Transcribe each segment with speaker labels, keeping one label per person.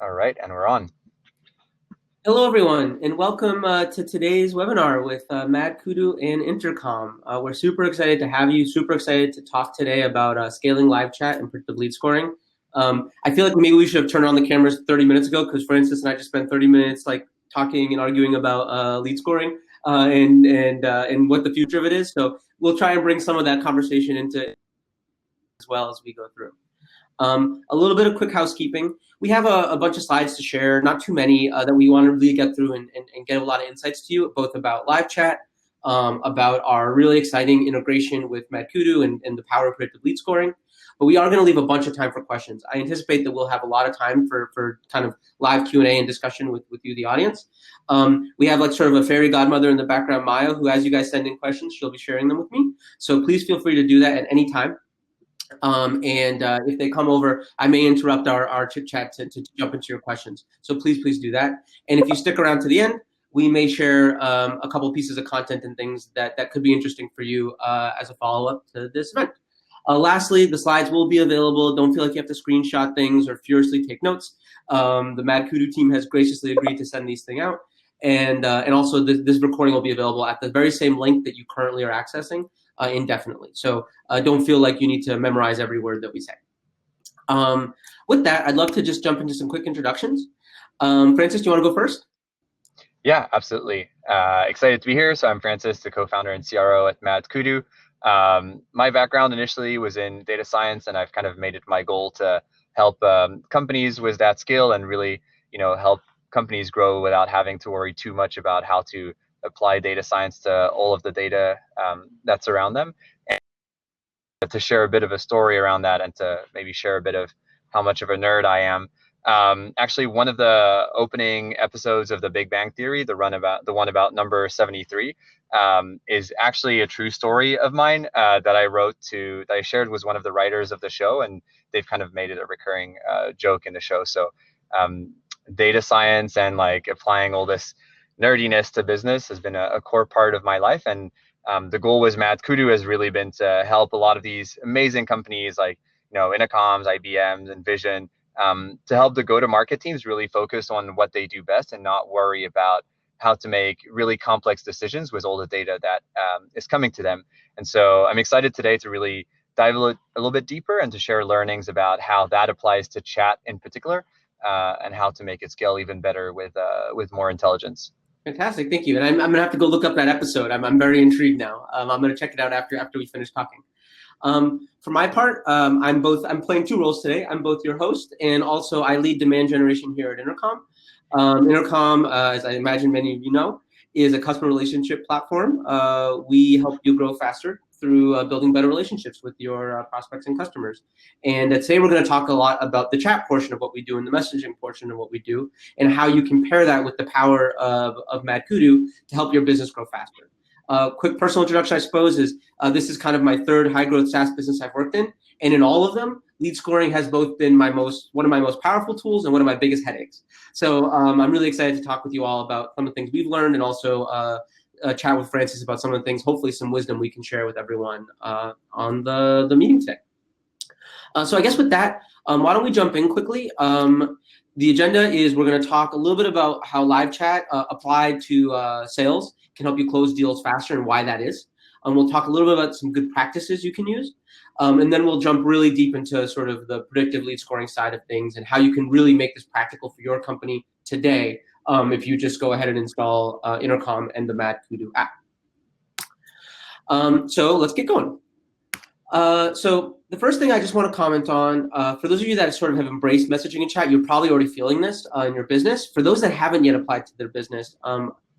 Speaker 1: All right, and we're on.
Speaker 2: Hello, everyone, and welcome to today's webinar with Mad Kudu and Intercom. We're super excited to have you, super excited to talk today about scaling live chat and predictive lead scoring. I feel like maybe we should have turned on the cameras 30 minutes ago because, for instance, I just spent 30 minutes like talking and arguing about lead scoring and what the future of it is. So we'll try and bring some of that conversation into as well as we go through. A little bit of quick housekeeping. We have a bunch of slides to share, not too many, that we want to really get through and get a lot of insights to you, both about live chat, about our really exciting integration with MadKudu and the power of predictive lead scoring. But we are going to leave a bunch of time for questions. I anticipate that we'll have a lot of time for kind of live Q&A and discussion with you, the audience. We have like sort of a fairy godmother in the background, Maya, who as you guys send in questions, she'll be sharing them with me. So please feel free to do that at any time. If they come over, I may interrupt our chit chat to jump into your questions. So please do that. And if you stick around to the end, we may share a couple pieces of content and things that could be interesting for you as a follow-up to this event. Lastly, the slides will be available. Don't feel like you have to screenshot things or furiously take notes. The Mad Kudu team has graciously agreed to send these things out. And also this recording will be available at the very same link that you currently are accessing. Indefinitely. So don't feel like you need to memorize every word that we say. With that, I'd love to just jump into some quick introductions. Francis, do you want to go first?
Speaker 1: Yeah, absolutely. Excited to be here. So I'm Francis, the co-founder and CRO at Mad Kudu. My background initially was in data science, and I've kind of made it my goal to help companies with that skill and really, help companies grow without having to worry too much about how to apply data science to all of the data that's around them, and to share a bit of a story around that and to maybe share a bit of how much of a nerd I am. Actually, one of the opening episodes of The Big Bang Theory, the one about number 73, is actually a true story of mine that I shared with one of the writers of the show, and they've kind of made it a recurring joke in the show. So data science and like applying all this nerdiness to business has been a core part of my life. And the goal with Mad Kudu has really been to help a lot of these amazing companies like, Intercoms, IBMs, and Vision, to help the go-to-market teams really focus on what they do best and not worry about how to make really complex decisions with all the data that is coming to them. And so I'm excited today to really dive a little bit deeper and to share learnings about how that applies to chat in particular, and how to make it scale even better with more intelligence.
Speaker 2: Fantastic, thank you. And I'm going to have to go look up that episode. I'm very intrigued now. I'm going to check it out after we finish talking. For my part, I'm playing two roles today. I'm both your host and also I lead demand generation here at Intercom. Intercom, as I imagine many of you know, is a customer relationship platform. We help you grow faster through building better relationships with your prospects and customers. And today we're going to talk a lot about the chat portion of what we do and the messaging portion of what we do and how you compare that with the power of Mad Kudu to help your business grow faster. Quick personal introduction, I suppose, is this is kind of my third high-growth SaaS business I've worked in. And in all of them, lead scoring has both been one of my most powerful tools and one of my biggest headaches. So I'm really excited to talk with you all about some of the things we've learned and also chat with Francis about some of the things, hopefully some wisdom we can share with everyone on the meeting today. So I guess with that, why don't we jump in quickly? The agenda is we're going to talk a little bit about how live chat applied to sales can help you close deals faster and why that is. We'll talk a little bit about some good practices you can use. And then we'll jump really deep into sort of the predictive lead scoring side of things and how you can really make this practical for your company today if you just go ahead and install Intercom and the Mad Kudu app. So let's get going. So the first thing I just want to comment on, for those of you that sort of have embraced messaging and chat, you're probably already feeling this in your business. For those that haven't yet applied to their business,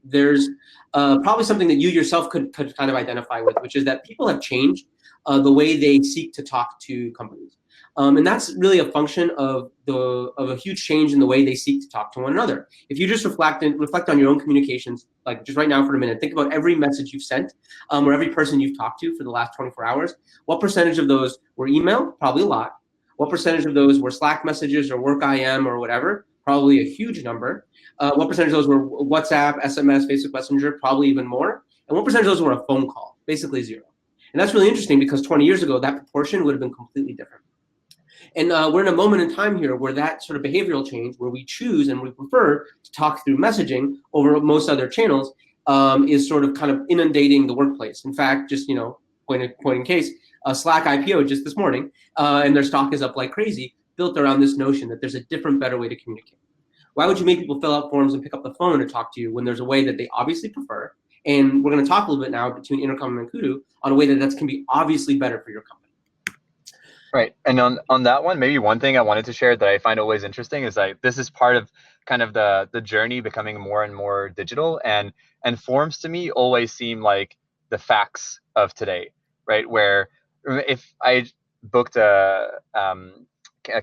Speaker 2: there's probably something that you yourself could kind of identify with, which is that people have changed the way they seek to talk to companies. And that's really a function of a huge change in the way they seek to talk to one another. If you just reflect on your own communications, like just right now for a minute, think about every message you've sent or every person you've talked to for the last 24 hours. What percentage of those were email? Probably a lot. What percentage of those were Slack messages or work IM or whatever? Probably a huge number. What percentage of those were WhatsApp, SMS, Facebook Messenger? Probably even more. And what percentage of those were a phone call? Basically zero. And that's really interesting because 20 years ago, that proportion would have been completely different. And we're in a moment in time here where that sort of behavioral change, where we choose and we prefer to talk through messaging over most other channels, is sort of kind of inundating the workplace. In fact, just point in case, Slack IPO just this morning, and their stock is up like crazy, built around this notion that there's a different, better way to communicate. Why would you make people fill out forms and pick up the phone to talk to you when there's a way that they obviously prefer? And we're going to talk a little bit now between Intercom and Kudu on a way that can be obviously better for your company.
Speaker 1: Right. And on that one, maybe one thing I wanted to share that I find always interesting is like this is part of kind of the journey becoming more and more digital, and forms to me always seem like the fax of today, right? Where if I booked a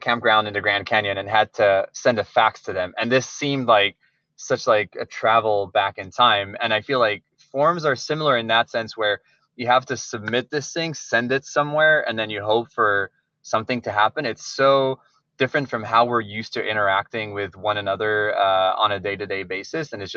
Speaker 1: campground in the Grand Canyon and had to send a fax to them, and this seemed like such like a travel back in time, and I feel like forms are similar in that sense where you have to submit this thing, send it somewhere, and then you hope for something to happen. It's so different from how we're used to interacting with one another on a day-to-day basis, and it's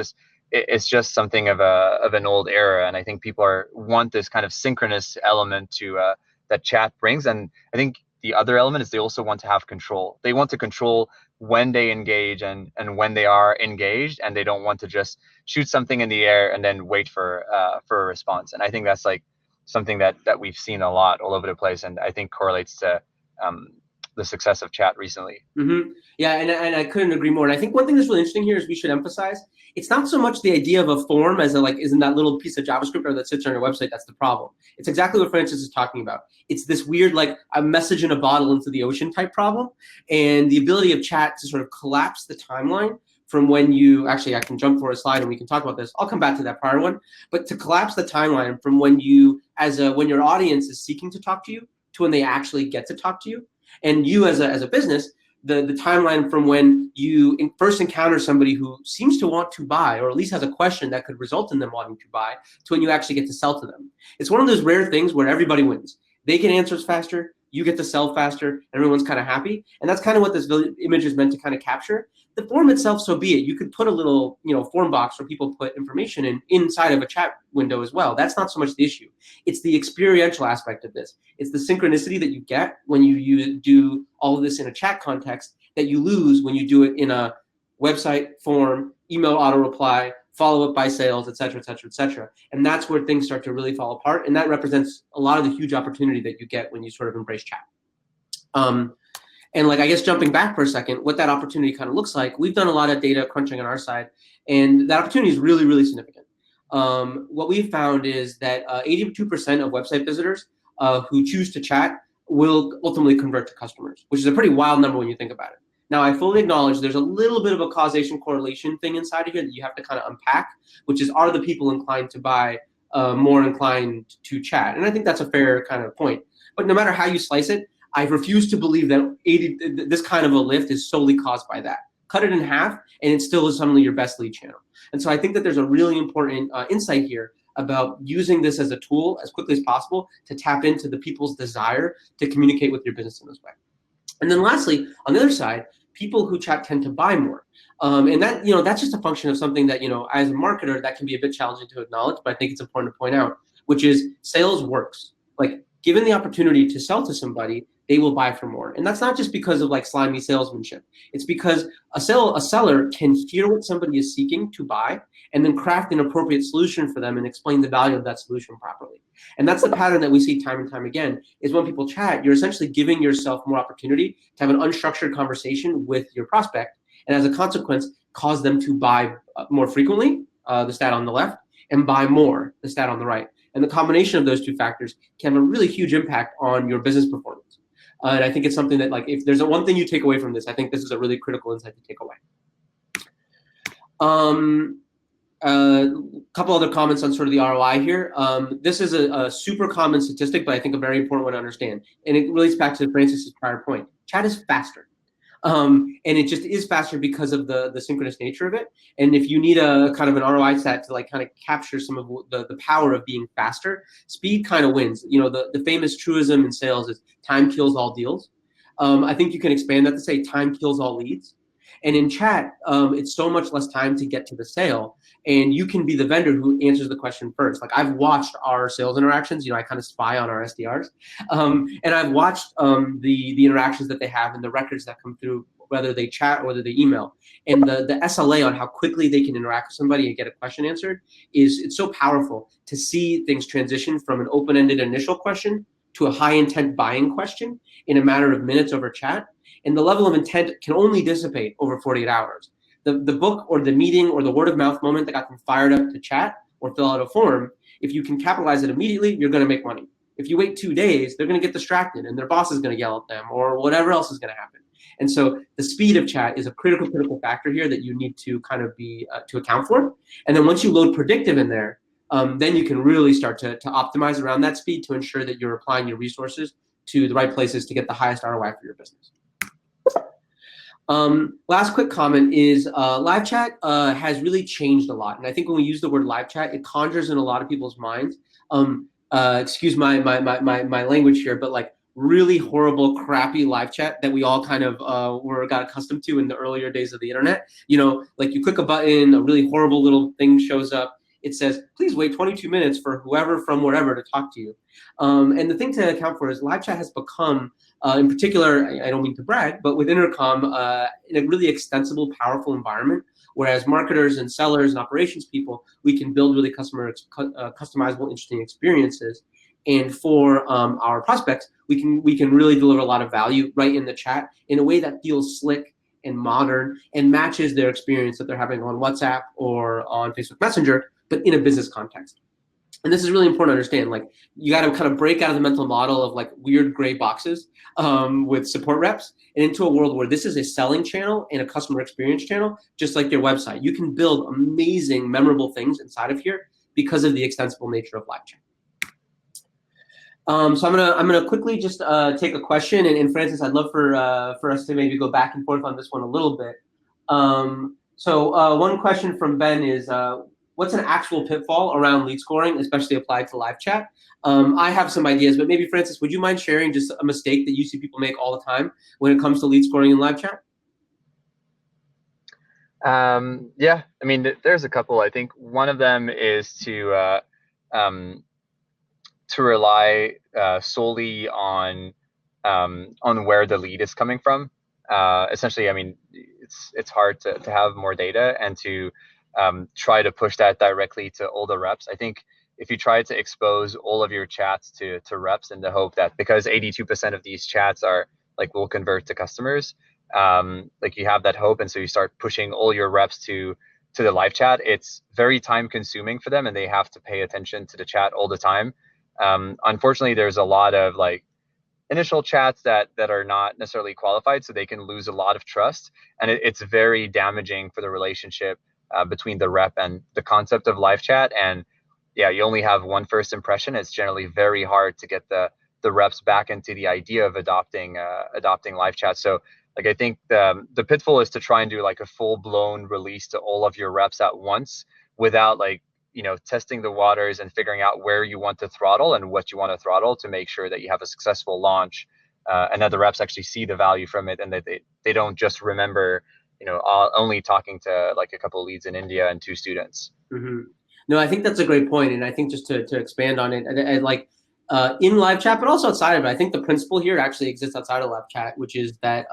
Speaker 1: just something of an old era. And I think people want this kind of synchronous element to that chat brings. And I think the other element is they also want to have control. They want to control when they engage and when they are engaged, and they don't want to just shoot something in the air and then wait for a response. And I think that's like something that we've seen a lot all over the place, and I think correlates to the success of chat recently.
Speaker 2: Mm-hmm. Yeah, and I couldn't agree more. And I think one thing that's really interesting here is we should emphasize it's not so much the idea of a form as isn't that little piece of JavaScript or that sits on your website that's the problem. It's exactly what Francis is talking about. It's this weird like a message in a bottle into the ocean type problem, and the ability of chat to sort of collapse the timeline from when you actually I can jump for a slide and we can talk about this. I'll come back to that prior one, but to collapse the timeline from when you when your audience is seeking to talk to you to when they actually get to talk to you. And you as a business, the timeline from when you first encounter somebody who seems to want to buy, or at least has a question that could result in them wanting to buy, to when you actually get to sell to them. It's one of those rare things where everybody wins. They get answers faster, you get to sell faster, everyone's kind of happy. And that's kind of what this image is meant to kind of capture. The form itself, so be it. You could put a little, form box where people put information inside of a chat window as well. That's not so much the issue. It's the experiential aspect of this. It's the synchronicity that you get when you do all of this in a chat context that you lose when you do it in a website, form, email auto reply, follow up by sales, et cetera, et cetera, et cetera. And that's where things start to really fall apart. And that represents a lot of the huge opportunity that you get when you sort of embrace chat. And I guess jumping back for a second, what that opportunity kind of looks like, we've done a lot of data crunching on our side, and that opportunity is really, really significant. What we've found is that 82% of website visitors who choose to chat will ultimately convert to customers, which is a pretty wild number when you think about it. Now, I fully acknowledge there's a little bit of a causation correlation thing inside of here that you have to kind of unpack, which is, are the people inclined to buy more inclined to chat? And I think that's a fair kind of point. But no matter how you slice it, I refuse to believe that this kind of a lift is solely caused by that. Cut it in half, and it still is suddenly your best lead channel. And so I think that there's a really important insight here about using this as a tool as quickly as possible to tap into the people's desire to communicate with your business in this way. And then lastly, on the other side, people who chat tend to buy more. And that, that's just a function of something that, as a marketer, that can be a bit challenging to acknowledge, but I think it's important to point out, which is sales works. Given the opportunity to sell to somebody, they will buy for more. And that's not just because of slimy salesmanship. It's because a seller can hear what somebody is seeking to buy and then craft an appropriate solution for them and explain the value of that solution properly. And that's the pattern that we see time and time again, is when people chat, you're essentially giving yourself more opportunity to have an unstructured conversation with your prospect, and as a consequence, cause them to buy more frequently, the stat on the left, and buy more, the stat on the right. And the combination of those two factors can have a really huge impact on your business performance. And I think it's something that, if there's one thing you take away from this, I think this is a really critical insight to take away. A couple other comments on sort of the ROI here. This is a super common statistic, but I think a very important one to understand. And it relates back to Francis's prior point. Chat is faster. And it just is faster because of the synchronous nature of it. And if you need a kind of an ROI stat to kind of capture some of the power of being faster, speed kind of wins. The famous truism in sales is time kills all deals. I think you can expand that to say time kills all leads. And in chat, it's so much less time to get to the sale, and you can be the vendor who answers the question first. Like I've watched our sales interactions. I kind of spy on our SDRs, and I've watched the interactions that they have and the records that come through, whether they chat or whether they email, and the SLA on how quickly they can interact with somebody and get a question answered it's so powerful to see things transition from an open-ended initial question to a high-intent buying question in a matter of minutes over chat. And the level of intent can only dissipate over 48 hours. The book or the meeting or the word of mouth moment that got them fired up to chat or fill out a form, if you can capitalize it immediately, you're going to make money. If you wait 2 days, they're going to get distracted and their boss is going to yell at them or whatever else is going to happen. And so the speed of chat is a critical factor here that you need to kind of be to account for. And then once you load predictive in there, then you can really start to optimize around that speed to ensure that you're applying your resources to the right places to get the highest ROI for your business. Last quick comment is live chat has really changed a lot. And I think when we use the word live chat, it conjures in a lot of people's minds. Excuse my language here, but like really horrible, crappy live chat that we all kind of got accustomed to in the earlier days of the internet. Like you click a button, a really horrible little thing shows up. It says, please wait 22 minutes for whoever from wherever to talk to you. And the thing to account for is live chat has become, in particular, I don't mean to brag, but with Intercom, in a really extensible, powerful environment, whereas marketers and sellers and operations people, we can build really customizable, interesting experiences. And for our prospects, we can really deliver a lot of value right in the chat in a way that feels slick and modern and matches their experience that they're having on WhatsApp or on Facebook Messenger, but in a business context. And this is really important to understand. Like you got to kind of break out of the mental model of like weird gray boxes with support reps and into a world where this is a selling channel and a customer experience channel, just like your website. You can build amazing, memorable things inside of here because of the extensible nature of live chat. So I'm gonna quickly just take a question, and Francis, I'd love for us to maybe go back and forth on this one a little bit. So one question from Ben is, what's an actual pitfall around lead scoring, especially applied to live chat? I have some ideas, but maybe Francis, would you mind sharing just a mistake that you see people make all the time when it comes to lead scoring in live chat?
Speaker 1: Yeah, I mean, there's a couple. I think one of them is to rely solely on where the lead is coming from. Essentially, I mean, it's hard to have more data and to try to push that directly to all the reps. I think if you try to expose all of your chats to reps in the hope that because 82% of these chats are like will convert to customers, like you have that hope, and so you start pushing all your reps to the live chat, it's very time consuming for them and they have to pay attention to the chat all the time. Unfortunately, there's a lot of like initial chats that are not necessarily qualified, so they can lose a lot of trust, and it's very damaging for the relationship between the rep and the concept of live chat. And yeah, you only have one first impression. It's generally very hard to get the reps back into the idea of adopting live chat. So like I think the pitfall is to try and do like a full blown release to all of your reps at once without like testing the waters and figuring out where you want to throttle and what you want to throttle to make sure that you have a successful launch, and that the reps actually see the value from it, and that they don't just remember only talking to like a couple of leads in India and 2 students.
Speaker 2: Mm-hmm. No, I think that's a great point, and I think just to expand on it, and like in live chat, but also outside of it, I think the principle here actually exists outside of live chat, which is that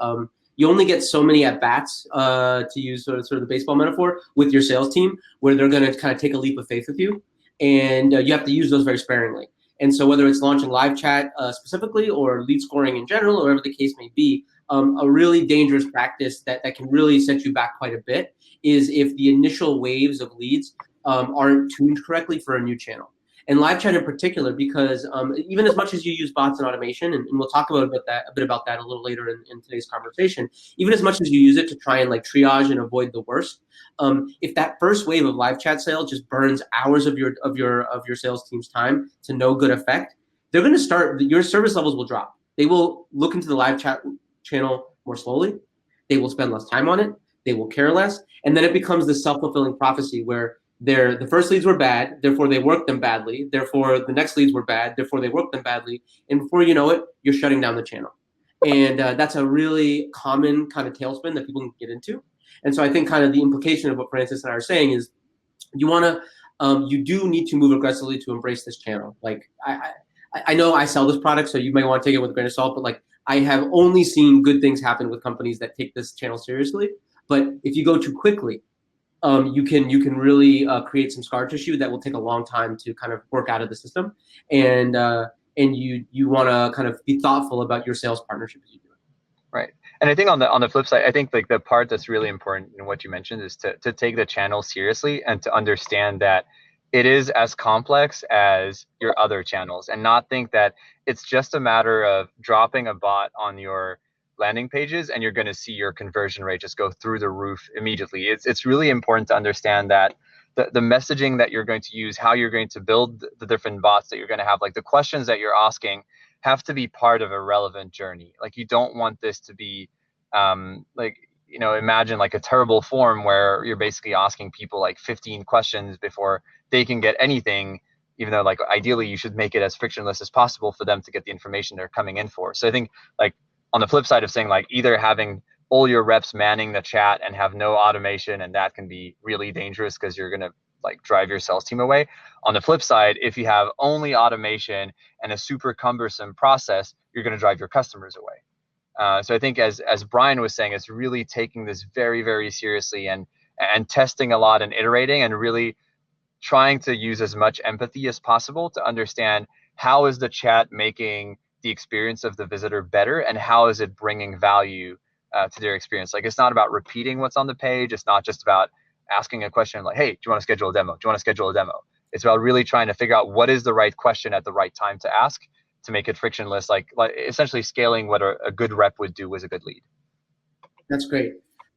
Speaker 2: you only get so many at bats, to use sort of the baseball metaphor, with your sales team, where they're going to kind of take a leap of faith with you, and you have to use those very sparingly. And so whether it's launching live chat specifically or lead scoring in general, or whatever the case may be, a really dangerous practice that can really set you back quite a bit is if the initial waves of leads aren't tuned correctly for a new channel. And live chat in particular, because even as much as you use bots and automation, and we'll talk about a bit about that a little later in today's conversation, even as much as you use it to try and like triage and avoid the worst, if that first wave of live chat sale just burns hours of your sales team's time to no good effect, they're going to start, your service levels will drop. They will look into the live chat channel more slowly. They will spend less time on it. They will care less. And then it becomes this self-fulfilling prophecy where the first leads were bad, therefore they worked them badly, therefore the next leads were bad, therefore they worked them badly, and before you know it, you're shutting down the channel. And that's a really common kind of tailspin that people can get into. And so I think kind of the implication of what Francis and I are saying is you want to, you do need to move aggressively to embrace this channel. Like I know I sell this product, so you may want to take it with a grain of salt, but like I have only seen good things happen with companies that take this channel seriously. But if you go too quickly, you can really create some scar tissue that will take a long time to kind of work out of the system, and you want to kind of be thoughtful about your sales partnership as you do it.
Speaker 1: Right. And I think on the flip side, I think like the part that's really important in what you mentioned is to take the channel seriously and to understand that it is as complex as your other channels, and not think that it's just a matter of dropping a bot on your landing pages and you're going to see your conversion rate just go through the roof immediately. It's really important to understand that the messaging that you're going to use, how you're going to build the different bots that you're going to have, like the questions that you're asking have to be part of a relevant journey. Like you don't want this to be like, imagine like a terrible form where you're basically asking people like 15 questions before they can get anything, even though like ideally you should make it as frictionless as possible for them to get the information they're coming in for. So I think like on the flip side of saying like either having all your reps manning the chat and have no automation, and that can be really dangerous because you're going to like drive your sales team away. On the flip side, if you have only automation and a super cumbersome process, you're going to drive your customers away. So I think as Brian was saying, it's really taking this very, very seriously and testing a lot and iterating and really trying to use as much empathy as possible to understand how is the chat making the experience of the visitor better, and how is it bringing value to their experience. Like it's not about repeating what's on the page. It's not just about asking a question like, hey, do you want to schedule a demo? Do you want to schedule a demo? It's about really trying to figure out what is the right question at the right time to ask to make it frictionless, like essentially scaling what a good rep would do with a good lead.
Speaker 2: That's great.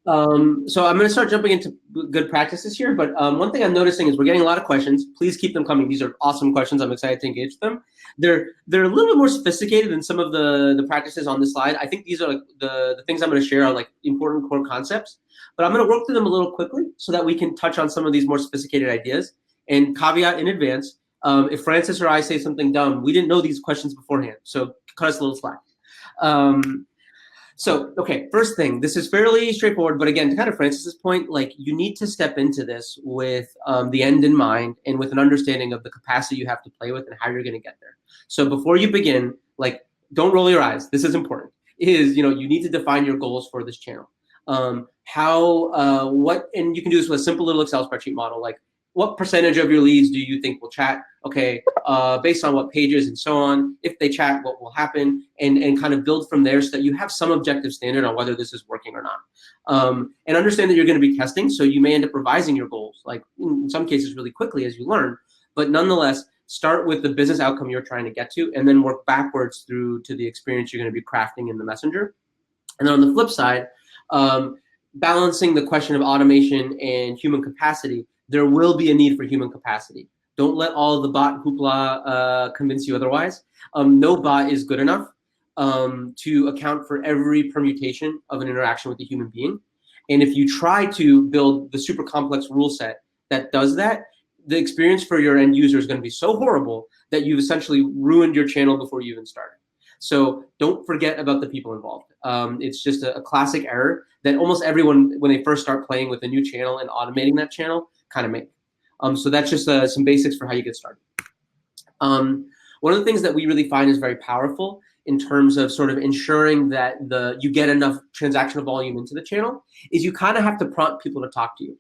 Speaker 2: So I'm going to start jumping into good practices here, but one thing I'm noticing is we're getting a lot of questions. Please keep them coming. These are awesome questions. I'm excited to engage them. They're a little bit more sophisticated than some of the practices on this slide. I think these are like the things I'm going to share are like important core concepts, but I'm going to work through them a little quickly so that we can touch on some of these more sophisticated ideas. And caveat in advance, if Francis or I say something dumb, we didn't know these questions beforehand, so cut us a little slack. So, okay, first thing, this is fairly straightforward, but again, to kind of Francis's point, like you need to step into this with the end in mind and with an understanding of the capacity you have to play with and how you're going to get there. So before you begin, like, don't roll your eyes. This is important. You need to define your goals for this channel. And you can do this with a simple little Excel spreadsheet model, like what percentage of your leads do you think will chat? Okay, based on what pages and so on. If they chat, what will happen? And kind of build from there so that you have some objective standard on whether this is working or not. And understand that you're going to be testing, so you may end up revising your goals, like in some cases really quickly as you learn. But nonetheless, start with the business outcome you're trying to get to, and then work backwards through to the experience you're going to be crafting in the messenger. And then on the flip side, balancing the question of automation and human capacity, there will be a need for human capacity. Don't let all of the bot hoopla convince you otherwise. No bot is good enough to account for every permutation of an interaction with a human being. And if you try to build the super complex rule set that does that, the experience for your end user is going to be so horrible that you've essentially ruined your channel before you even started. So don't forget about the people involved. It's just a classic error that almost everyone, when they first start playing with a new channel and automating that channel, kind of make. So that's just some basics for how you get started. One of the things that we really find is very powerful in terms of sort of ensuring that you get enough transactional volume into the channel is you kind of have to prompt people to talk to you.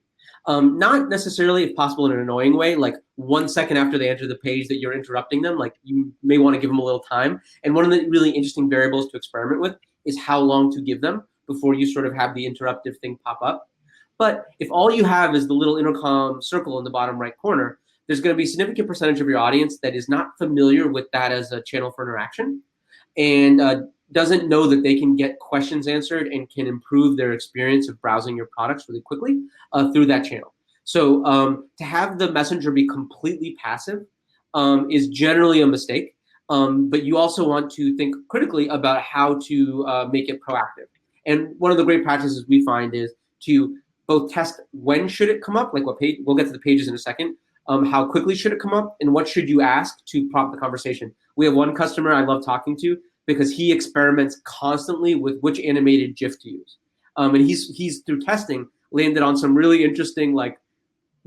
Speaker 2: Not necessarily, if possible, in an annoying way, like 1 second after they enter the page that you're interrupting them, like you may want to give them a little time. And one of the really interesting variables to experiment with is how long to give them before you sort of have the interruptive thing pop up. But if all you have is the little intercom circle in the bottom right corner, there's going to be a significant percentage of your audience that is not familiar with that as a channel for interaction and doesn't know that they can get questions answered and can improve their experience of browsing your products really quickly through that channel. So to have the messenger be completely passive is generally a mistake, but you also want to think critically about how to make it proactive. And one of the great practices we find is to both test when should it come up, like what page, we'll get to the pages in a second, how quickly should it come up, and what should you ask to prompt the conversation. We have one customer I love talking to because he experiments constantly with which animated GIF to use. And he's through testing landed on some really interesting like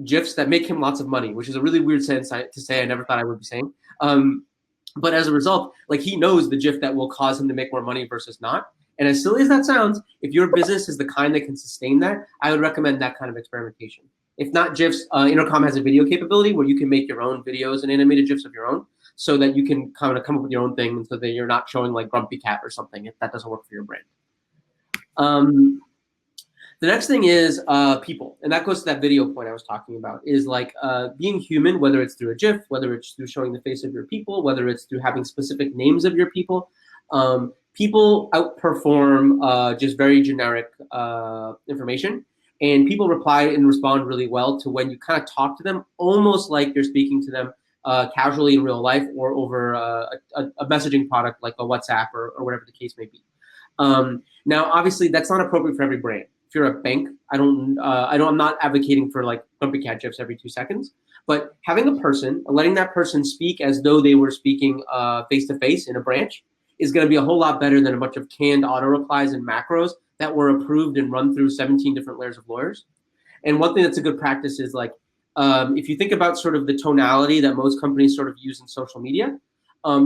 Speaker 2: GIFs that make him lots of money, which is a really weird sentence to say. I never thought I would be saying. But as a result, like he knows the GIF that will cause him to make more money versus not. And as silly as that sounds, if your business is the kind that can sustain that, I would recommend that kind of experimentation. If not GIFs, Intercom has a video capability where you can make your own videos and animated GIFs of your own so that you can kind of come up with your own thing so that you're not showing like Grumpy Cat or something if that doesn't work for your brand. The next thing is people, and that goes to that video point I was talking about, is like being human, whether it's through a GIF, whether it's through showing the face of your people, whether it's through having specific names of your people. People outperform just very generic information, and people reply and respond really well to when you kind of talk to them almost like you're speaking to them casually in real life or over a messaging product like a WhatsApp or whatever the case may be. Now, obviously, that's not appropriate for every brand. If you're a bank, I'm not advocating for like Grumpy Cat GIFs every 2 seconds, but having a person, letting that person speak as though they were speaking face to face in a branch is going to be a whole lot better than a bunch of canned auto replies and macros that were approved and run through 17 different layers of lawyers. And one thing that's a good practice is like, if you think about sort of the tonality that most companies sort of use in social media,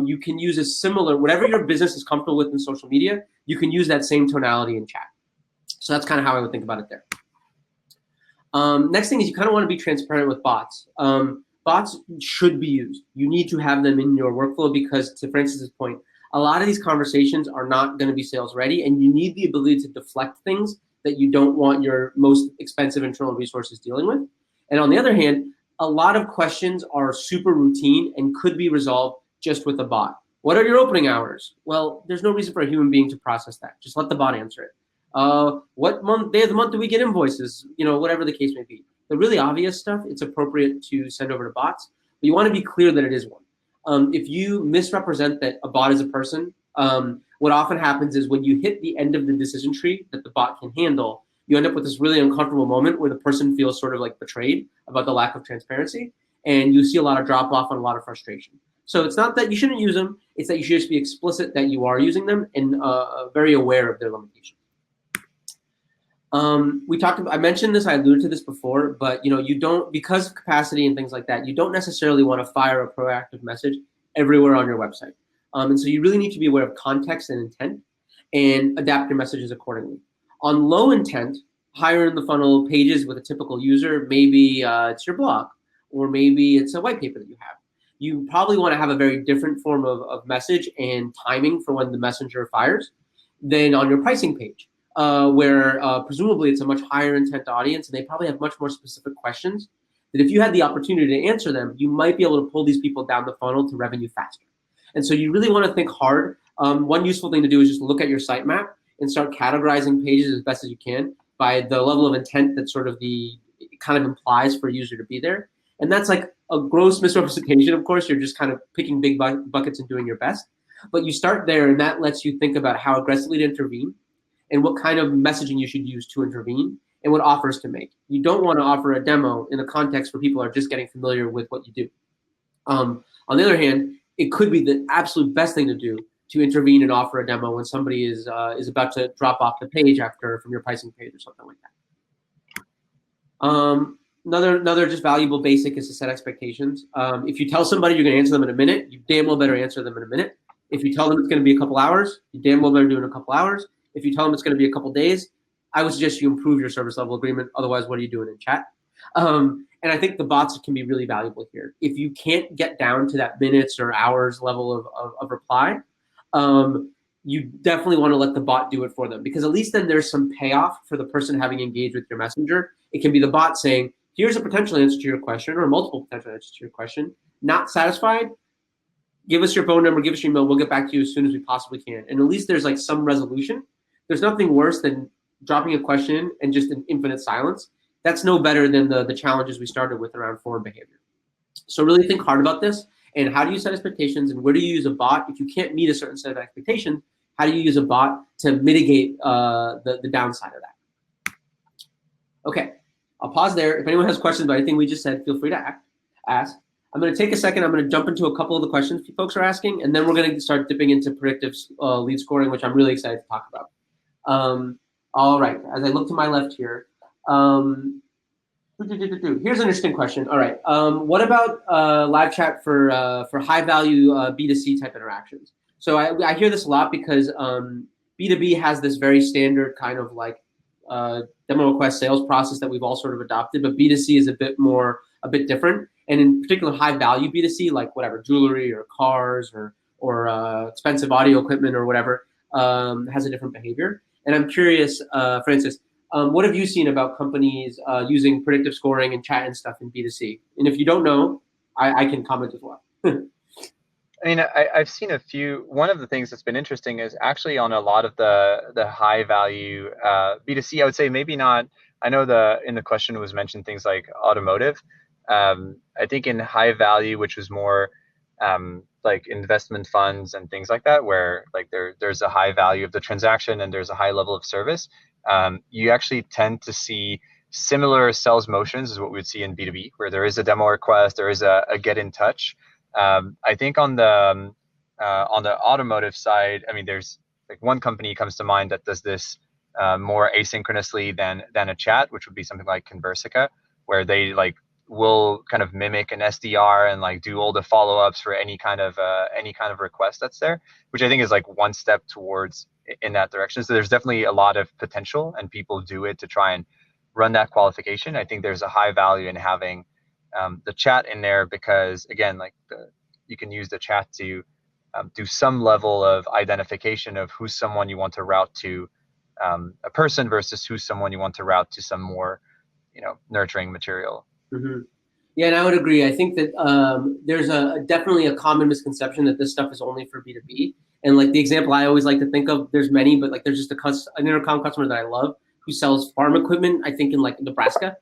Speaker 2: you can use a similar, whatever your business is comfortable with in social media, you can use that same tonality in chat. So that's kind of how I would think about it there. Next thing is you kind of want to be transparent with bots. Bots should be used. You need to have them in your workflow because, to Francis's point, a lot of these conversations are not going to be sales ready, and you need the ability to deflect things that you don't want your most expensive internal resources dealing with. And on the other hand, a lot of questions are super routine and could be resolved just with a bot. What are your opening hours? Well, there's no reason for a human being to process that. Just let the bot answer it. What day of the month do we get invoices? You know, whatever the case may be. The really obvious stuff, it's appropriate to send over to bots, but you want to be clear that it is one. If you misrepresent that a bot is a person, what often happens is when you hit the end of the decision tree that the bot can handle, you end up with this really uncomfortable moment where the person feels sort of like betrayed about the lack of transparency, and you see a lot of drop off and a lot of frustration. So it's not that you shouldn't use them, it's that you should just be explicit that you are using them and very aware of their limitations. I mentioned this, I alluded to this before, but you know, you don't, because of capacity and things like that, you don't necessarily want to fire a proactive message everywhere on your website. And so you really need to be aware of context and intent and adapt your messages accordingly. On low intent, higher in the funnel pages with a typical user, maybe it's your blog, or maybe it's a white paper that you have. You probably want to have a very different form of message and timing for when the messenger fires than on your pricing page. Where presumably it's a much higher intent audience and they probably have much more specific questions that if you had the opportunity to answer them, you might be able to pull these people down the funnel to revenue faster. And so you really want to think hard. One useful thing to do is just look at your sitemap and start categorizing pages as best as you can by the level of intent that sort of it kind of implies for a user to be there. And that's like a gross misrepresentation, of course. You're just kind of picking big buckets and doing your best. But you start there, and that lets you think about how aggressively to intervene and what kind of messaging you should use to intervene and what offers to make. You don't want to offer a demo in a context where people are just getting familiar with what you do. On the other hand, it could be the absolute best thing to do to intervene and offer a demo when somebody is about to drop off the page from your pricing page or something like that. Another just valuable basic is to set expectations. If you tell somebody you're going to answer them in a minute, you damn well better answer them in a minute. If you tell them it's going to be a couple hours, you damn well better do it in a couple hours. If you tell them it's going to be a couple days, I would suggest you improve your service level agreement. Otherwise, what are you doing in chat? And I think the bots can be really valuable here. If you can't get down to that minutes or hours level of reply, you definitely want to let the bot do it for them, because at least then there's some payoff for the person having engaged with your messenger. It can be the bot saying, here's a potential answer to your question or multiple potential answers to your question. Not satisfied? Give us your phone number, give us your email, we'll get back to you as soon as we possibly can. And at least there's like some resolution. There's nothing worse than dropping a question and just an infinite silence. That's no better than the challenges we started with around forward behavior. So really think hard about this, and how do you set expectations, and where do you use a bot? If you can't meet a certain set of expectations, how do you use a bot to mitigate the downside of that? Okay, I'll pause there. If anyone has questions about anything we just said, feel free to ask. I'm going to take a second. I'm going to jump into a couple of the questions folks are asking, and then we're going to start dipping into predictive lead scoring, which I'm really excited to talk about. All right. As I look to my left here, here's an interesting question. All right. What about live chat for high value B2C type interactions? So I hear this a lot because B2B has this very standard kind of like demo request sales process that we've all sort of adopted, but B2C is a bit different. And in particular, high value B2C, like whatever, jewelry or cars or expensive audio equipment or whatever, has a different behavior. And I'm curious, Francis, what have you seen about companies using predictive scoring and chat and stuff in B2C? And if you don't know, I can comment as well.
Speaker 1: I mean, I've seen a few. One of the things that's been interesting is actually on a lot of the high value B2C. I would say maybe not. I know the in the question was mentioned things like automotive. I think in high value, which was more like investment funds and things like that, where like there's a high value of the transaction and there's a high level of service. You actually tend to see similar sales motions as what we would see in B2B, where there is a demo request, there is a get in touch. I think on the automotive side, I mean, there's like one company comes to mind that does this more asynchronously than a chat, which would be something like Conversica, where they like will kind of mimic an SDR and like do all the follow-ups for any kind of request that's there, which I think is like one step towards in that direction. So there's definitely a lot of potential, and people do it to try and run that qualification. I think there's a high value in having the chat in there because again, like you can use the chat to do some level of identification of who's someone you want to route to a person versus who's someone you want to route to some more, nurturing material.
Speaker 2: Mm-hmm. Yeah, and I would agree. I think that there's definitely a common misconception that this stuff is only for B2B. And like the example I always like to think of, there's many, but like there's just an Intercom customer that I love who sells farm equipment, I think in like Nebraska.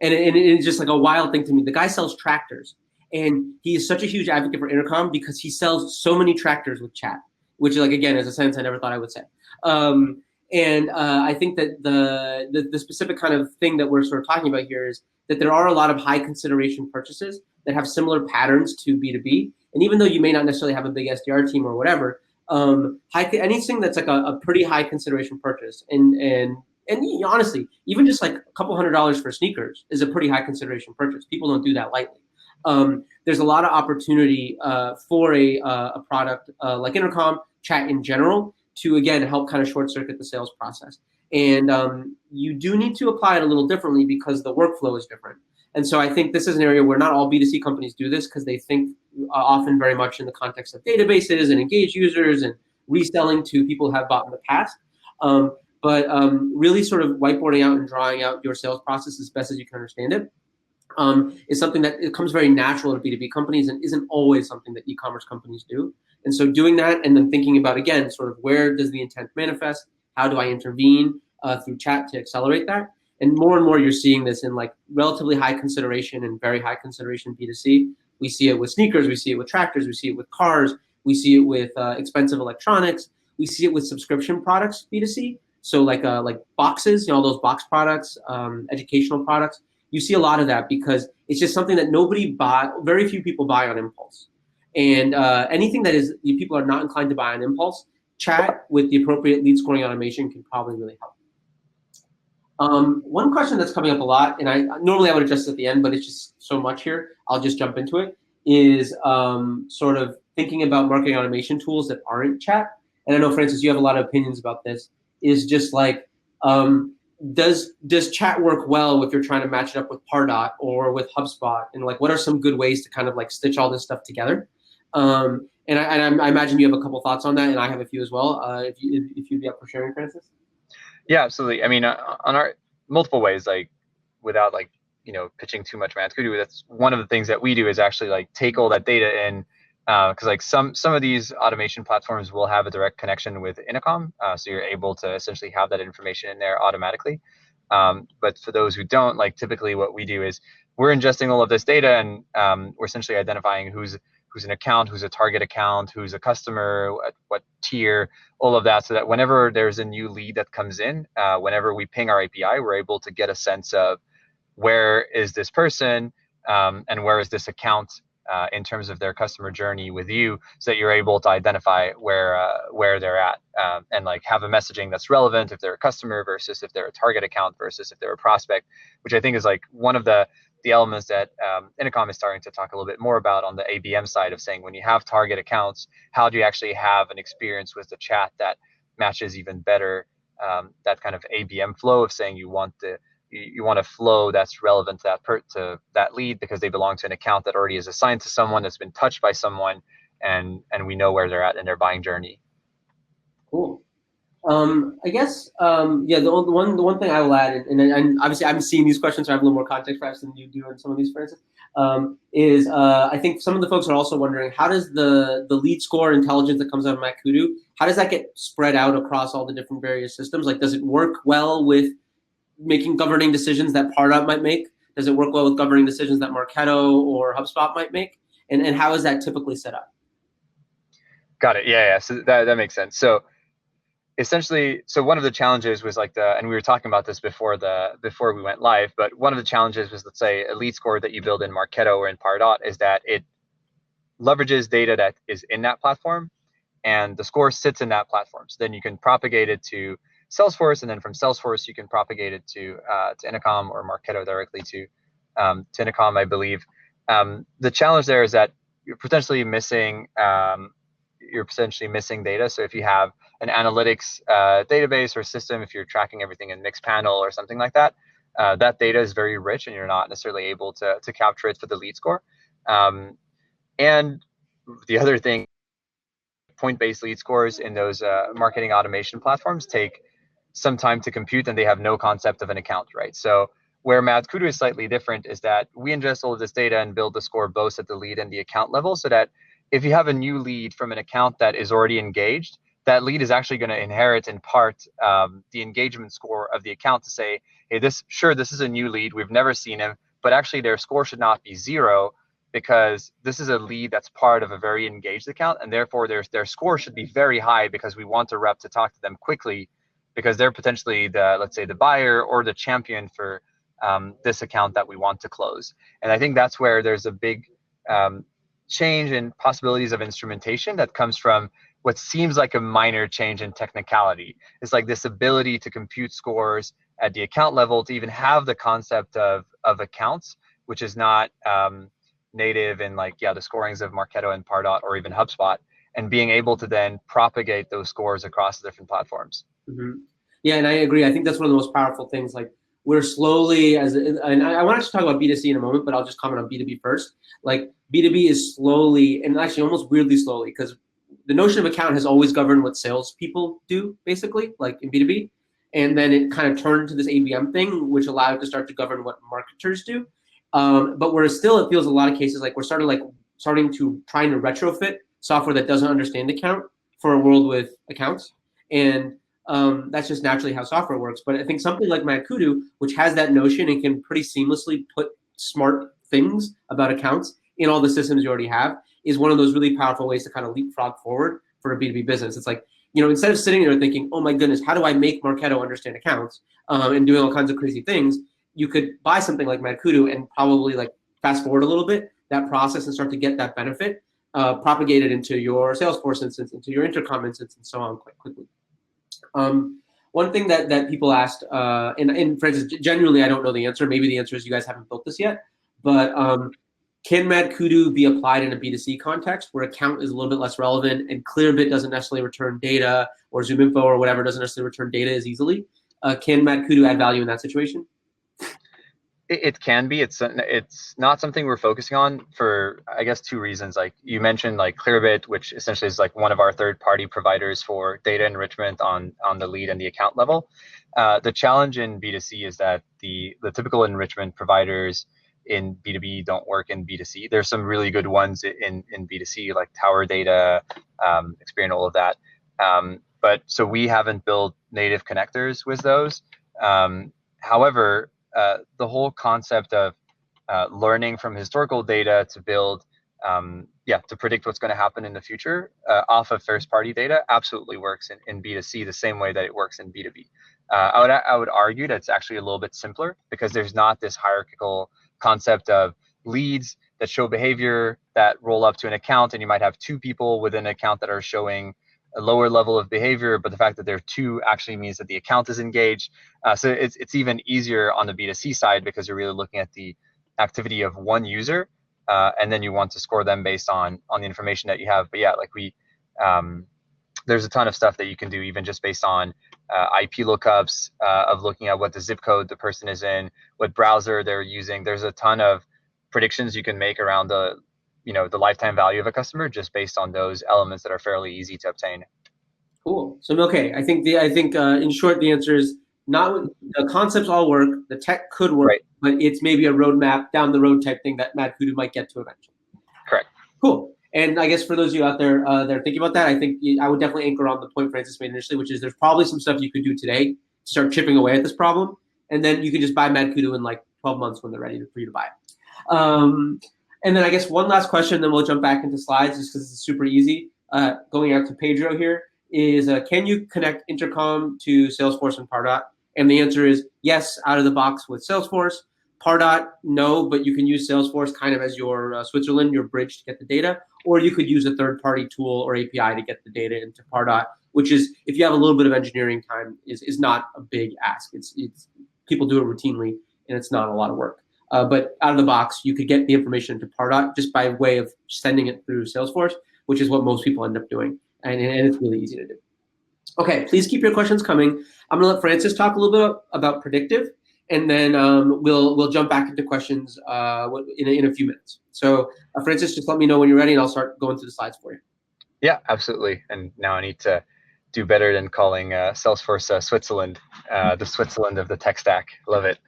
Speaker 2: And it's just like a wild thing to me. The guy sells tractors, and he is such a huge advocate for Intercom because he sells so many tractors with chat, which like again is a sentence I never thought I would say. And I think that the specific kind of thing that we're sort of talking about here is that there are a lot of high consideration purchases that have similar patterns to B2B. And even though you may not necessarily have a big SDR team or whatever, anything that's like a pretty high consideration purchase and honestly, even just like a couple $100s for sneakers is a pretty high consideration purchase. People don't do that lightly. There's a lot of opportunity for a product like Intercom, chat in general, to again help kind of short circuit the sales process. And you do need to apply it a little differently because the workflow is different. And so I think this is an area where not all B2C companies do this because they think often very much in the context of databases and engaged users and reselling to people who have bought in the past. But really sort of whiteboarding out and drawing out your sales process as best as you can understand it is something that it comes very natural to B2B companies and isn't always something that e-commerce companies do. And so doing that and then thinking about, again, sort of where does the intent manifest? How do I intervene through chat to accelerate that? And more you're seeing this in like relatively high consideration and very high consideration B2C. We see it with sneakers, we see it with tractors, we see it with cars, we see it with expensive electronics, we see it with subscription products B2C. So like boxes, all those box products, educational products. You see a lot of that because it's just something that very few people buy on impulse. And anything that is people are not inclined to buy on impulse, chat with the appropriate lead scoring automation can probably really help. One question that's coming up a lot, and I normally I would address it at the end, but it's just so much here, I'll just jump into it, is sort of thinking about marketing automation tools that aren't chat. And I know, Francis, you have a lot of opinions about this, is just like, does chat work well if you're trying to match it up with Pardot or with HubSpot? And like, what are some good ways to kind of like stitch all this stuff together? And I imagine you have a couple thoughts on that, and I have a few as well. If you'd be up for sharing, Francis.
Speaker 1: Yeah, absolutely. I mean, on our multiple ways, like without like pitching too much Mad Kudu, that's one of the things that we do is actually like take all that data in, because like some of these automation platforms will have a direct connection with Intercom, so you're able to essentially have that information in there automatically. But for those who don't, like typically what we do is we're ingesting all of this data and we're essentially identifying who's an account, who's a target account, who's a customer, what tier, all of that, so that whenever there's a new lead that comes in, whenever we ping our API, we're able to get a sense of where is this person and where is this account in terms of their customer journey with you, so that you're able to identify where they're at, and like have a messaging that's relevant if they're a customer versus if they're a target account versus if they're a prospect, which I think is like one of the elements that Intercom is starting to talk a little bit more about on the ABM side of saying, when you have target accounts, how do you actually have an experience with the chat that matches even better that kind of ABM flow of saying you want a flow that's relevant to to that lead, because they belong to an account that already is assigned to someone that's been touched by someone, and we know where they're at in their buying journey.
Speaker 2: Cool. I guess, yeah, the one thing I will add, and obviously I'm seeing these questions, so I have a little more context perhaps than you do in some of these, for instance, is I think some of the folks are also wondering, how does the lead score intelligence that comes out of MacKudu, how does that get spread out across all the different various systems? Like, does it work well with making governing decisions that Pardot might make? Does it work well with governing decisions that Marketo or HubSpot might make? And how is that typically set up?
Speaker 1: Got it. Yeah, yeah. So that makes sense. So essentially, so one of the challenges was like and we were talking about this before we went live, but one of the challenges was, let's say, a lead score that you build in Marketo or in Pardot, is that it leverages data that is in that platform, and the score sits in that platform. So then you can propagate it to Salesforce, and then from Salesforce you can propagate it to Intercom or Marketo directly to Intercom, I believe. The challenge there is that you're potentially missing data. So if you have an analytics database or system, if you're tracking everything in Mixpanel or something like that, that data is very rich, and you're not necessarily able to capture it for the lead score. And the other thing, point-based lead scores in those marketing automation platforms take some time to compute, and they have no concept of an account, right? So where MadKudu is slightly different is that we ingest all of this data and build the score both at the lead and the account level, so that if you have a new lead from an account that is already engaged, that lead is actually going to inherit in part the engagement score of the account, to say, hey, this is a new lead, we've never seen him, but actually their score should not be 0, because this is a lead that's part of a very engaged account, and therefore their score should be very high, because we want a rep to talk to them quickly, because they're potentially let's say, the buyer or the champion for this account that we want to close. And I think that's where there's a big change in possibilities of instrumentation that comes from what seems like a minor change in technicality. It's like this ability to compute scores at the account level, to even have the concept of accounts, which is not native in the scorings of Marketo and Pardot or even HubSpot, and being able to then propagate those scores across the different platforms.
Speaker 2: Mm-hmm. Yeah, and I agree. I think that's one of the most powerful things. Like, we're slowly, and I want to talk about B2C in a moment, but I'll just comment on B2B first. Like, B2B is slowly, and actually almost weirdly slowly, because the notion of account has always governed what salespeople do, basically, like in B2B. And then it kind of turned to this ABM thing, which allowed it to start to govern what marketers do. But we're still, it feels a lot of cases like we're starting to trying to retrofit software that doesn't understand account for a world with accounts. And that's just naturally how software works. But I think something like MadKudu, which has that notion and can pretty seamlessly put smart things about accounts in all the systems you already have, is one of those really powerful ways to kind of leapfrog forward for a B2B business. It's like, instead of sitting there thinking, oh my goodness, how do I make Marketo understand accounts, and doing all kinds of crazy things, you could buy something like MadKudu and probably like fast forward a little bit that process and start to get that benefit propagated into your Salesforce instance, into your Intercom instance, and so on quite quickly. One thing that people asked, and for instance, genuinely, I don't know the answer. Maybe the answer is you guys haven't built this yet, but can MadKudu be applied in a B2C context where account is a little bit less relevant and Clearbit doesn't necessarily return data, or ZoomInfo or whatever doesn't necessarily return data as easily? Can MadKudu add value in that situation?
Speaker 1: It can be. It's not something we're focusing on for, I guess, 2 reasons. Like you mentioned, like Clearbit, which essentially is like one of our third-party providers for data enrichment on the lead and the account level. The challenge in B2C is that the typical enrichment providers in B2B don't work in B2C. There's some really good ones in B2C, like Tower Data, Experian, all of that. But so we haven't built native connectors with those. However, the whole concept of learning from historical data to build, to predict what's going to happen in the future off of first-party data absolutely works in B2C the same way that it works in B2B. I would argue that it's actually a little bit simpler, because there's not this hierarchical concept of leads that show behavior that roll up to an account, and you might have two people within an account that are showing a lower level of behavior, but the fact that there are two actually means that the account is engaged. So it's even easier on the B2C side because you're really looking at the activity of one user, and then you want to score them based on the information that you have. But yeah, like um, there's a ton of stuff that you can do even just based on IP lookups, of looking at what the zip code the person is in, what browser they're using. There's a ton of predictions you can make around the lifetime value of a customer just based on those elements that are fairly easy to obtain.
Speaker 2: Cool. So okay, I think in short the answer is not the concepts all work. The tech could work,
Speaker 1: Right.
Speaker 2: but it's maybe a roadmap down the road type thing that Matt Kudu might get to eventually.
Speaker 1: Correct.
Speaker 2: Cool. And I guess for those of you out there that are thinking about that, I think I would definitely anchor on the point Francis made initially, which is there's probably some stuff you could do today to start chipping away at this problem, and then you can just buy Mad Kudu in like 12 months when they're ready for you to buy it. And then I guess one last question, then we'll jump back into slides just because it's super easy. Going out to Pedro here is, can you connect Intercom to Salesforce and Pardot? And the answer is yes, out of the box with Salesforce. Pardot, no, but you can use Salesforce kind of as your Switzerland, your bridge to get the data, or you could use a third-party tool or API to get the data into Pardot, which is, if you have a little bit of engineering time, is not a big ask. It's people do it routinely, and it's not a lot of work. But out of the box, you could get the information into Pardot just by way of sending it through Salesforce, which is what most people end up doing, and it's really easy to do. Okay, please keep your questions coming. I'm going to let Francis talk a little bit about predictive, and then we'll jump back into questions in a few minutes. So, Francis, just let me know when you're ready, and I'll start going through the slides for you.
Speaker 1: Yeah, absolutely. And now I need to do better than calling Salesforce Switzerland, the Switzerland of the tech stack. Love it.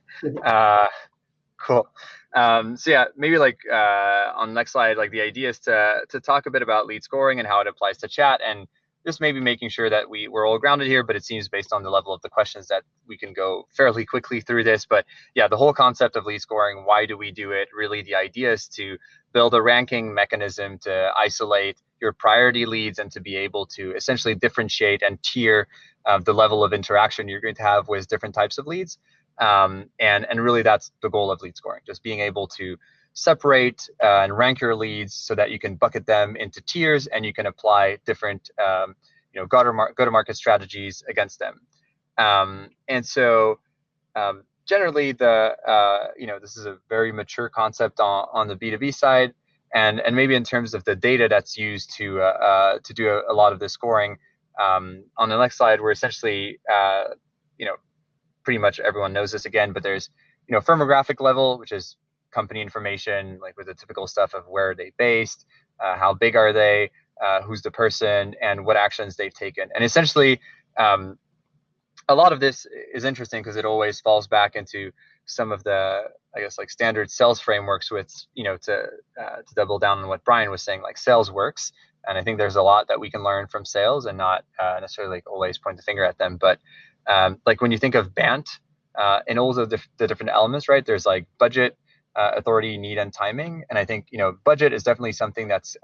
Speaker 1: Cool. So yeah, maybe like on the next slide, like the idea is to talk a bit about lead scoring and how it applies to chat, and just maybe making sure that we're all grounded here. But it seems based on the level of the questions that we can go fairly quickly through this. But yeah, the whole concept of lead scoring, why do we do it? Really, the idea is to build a ranking mechanism to isolate your priority leads and to be able to essentially differentiate and tier the level of interaction you're going to have with different types of leads. And really that's the goal of lead scoring, just being able to separate and rank your leads so that you can bucket them into tiers and you can apply different go-to-market strategies against them. And so generally this is a very mature concept on the B2B side, and maybe in terms of the data that's used to do a lot of the scoring. On the next slide, we're essentially pretty much everyone knows this again, but there's firmographic level, which is company information, like with the typical stuff of where are they based, how big are they, who's the person, and what actions they've taken. And essentially, a lot of this is interesting because it always falls back into some of the, I guess, like standard sales frameworks with, to double down on what Brian was saying, like sales works. And I think there's a lot that we can learn from sales and not necessarily like always point the finger at them. But like when you think of BANT and all of the different elements, right? There's like budget, authority, need, and timing. And I think, budget is definitely something that's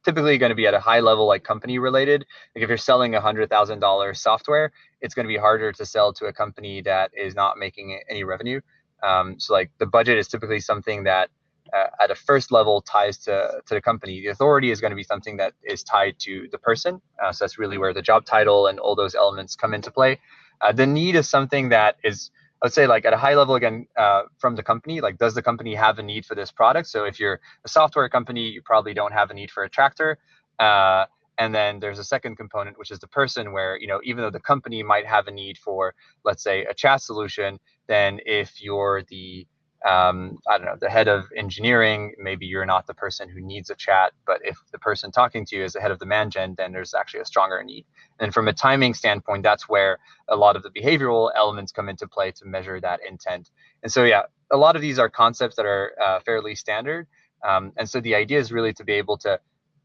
Speaker 1: typically going to be at a high level, like company related. Like if you're selling $100,000 software, it's going to be harder to sell to a company that is not making any revenue. So like the budget is typically something that at a first level ties to the company. The authority is going to be something that is tied to the person. So that's really where the job title and all those elements come into play. The need is something that is, I would say, like at a high level again, from the company, like does the company have a need for this product? So if you're a software company, you probably don't have a need for a tractor. And then there's a second component, which is the person, where, even though the company might have a need for, let's say, a chat solution, then if you're the I don't know, the head of engineering, maybe you're not the person who needs a chat, but if the person talking to you is the head of the man gen, then there's actually a stronger need. And from a timing standpoint, that's where a lot of the behavioral elements come into play to measure that intent. And so, yeah, a lot of these are concepts that are fairly standard. And so the idea is really to be able to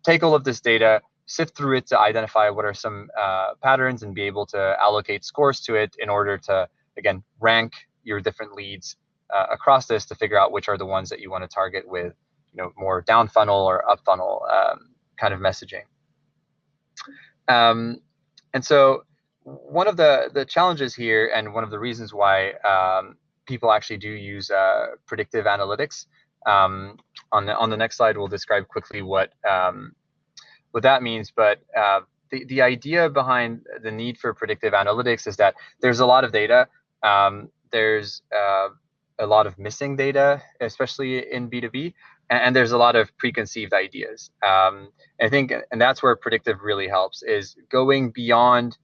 Speaker 1: take all of this data, sift through it to identify what are some patterns and be able to allocate scores to it in order to, again, rank your different leads across this to figure out which are the ones that you want to target with, more down funnel or up funnel kind of messaging. And so one of the challenges here, and one of the reasons why people actually do use predictive analytics, On the next slide, we'll describe quickly what that means. But the idea behind the need for predictive analytics is that there's a lot of data. There's a lot of missing data, especially in B2B, and there's a lot of preconceived ideas. I think, and that's where predictive really helps, is going beyond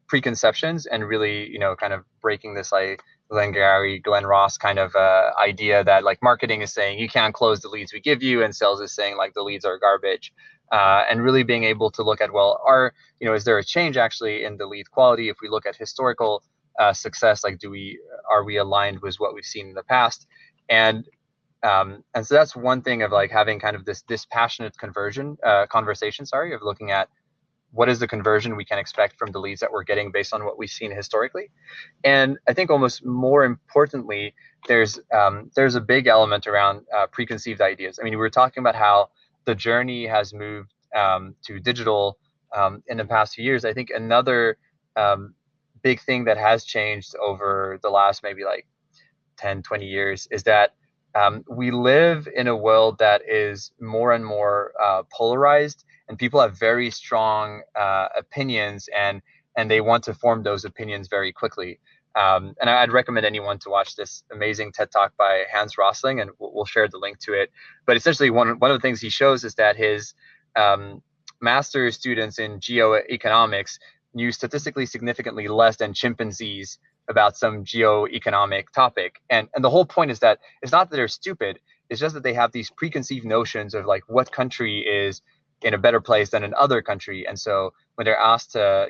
Speaker 1: preconceptions and really, kind of breaking this like Glenn Ross kind of idea that like marketing is saying you can't close the leads we give you, and sales is saying like the leads are garbage. And really being able to look at, well, is there a change actually in the lead quality? If we look at historical success, like are we aligned with what we've seen in the past? And so that's one thing of like having kind of this dispassionate conversation, of looking at what is the conversion we can expect from the leads that we're getting based on what we've seen historically. And I think almost more importantly, there's a big element around preconceived ideas. I mean, we were talking about how the journey has moved to digital in the past few years. I think another big thing that has changed over the last maybe like 10, 20 years is that we live in a world that is more and more polarized, and people have very strong opinions, and they want to form those opinions very quickly. And I'd recommend anyone to watch this amazing TED Talk by Hans Rosling, and we'll share the link to it. But essentially, one of the things he shows is that his master's students in geoeconomics knew statistically significantly less than chimpanzees about some geoeconomic topic. And the whole point is that it's not that they're stupid, it's just that they have these preconceived notions of like what country is in a better place than another country. And so when they're asked to,